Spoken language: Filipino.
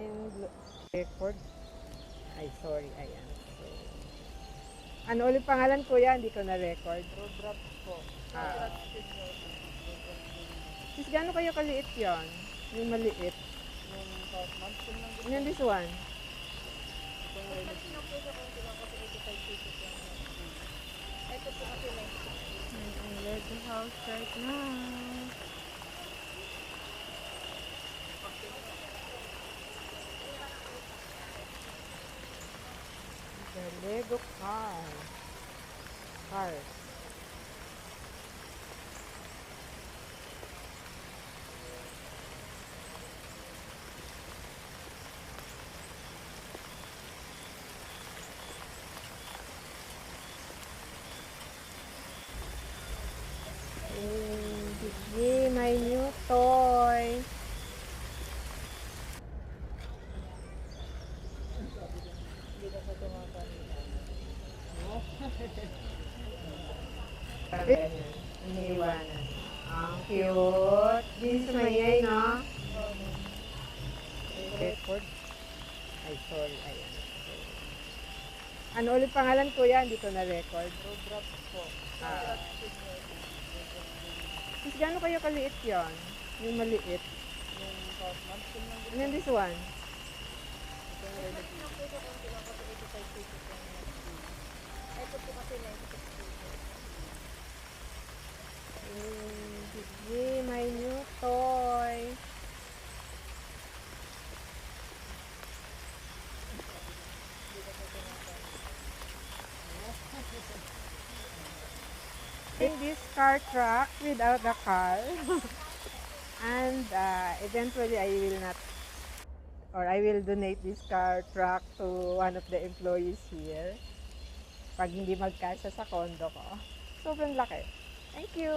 And record. Ay, sorry. Ayan. So, ano ulit pangalan kuya? Hindi ko na-record. Road po. Ah. Sis, gano'n kayo kaliit yon? Yung maliit. Yung months lang And then this one? itong remedy. Ito po sa kung sila kasi 85 pesos lang. Ito po kasi 96 pesos. I'm at the house right now. The Lego car. Cars. Yay, my new toy. Hindi na sa tumatanda. Iniwanan. Ang cute. Din sa mayay, no? Record. Ay, sorry. Ayan. So, ano ulit pangalan kuya? Hindi ko na-record. Road po. Ah. Sis, gano'n kayo kaliit yon? Yung maliit. Yung months lang. And then this one? Itong remedy. Ito po sa kung sila kasi 85 pesos lang. Ito po kasi 96 pesos. Yay, my new toy. Hindi na sa tumatanda. In this car truck without the car. And eventually I will not, or I will donate this car truck to one of the employees here. Pag hindi magkasya sa condo ko. Sobrang laki. Thank you!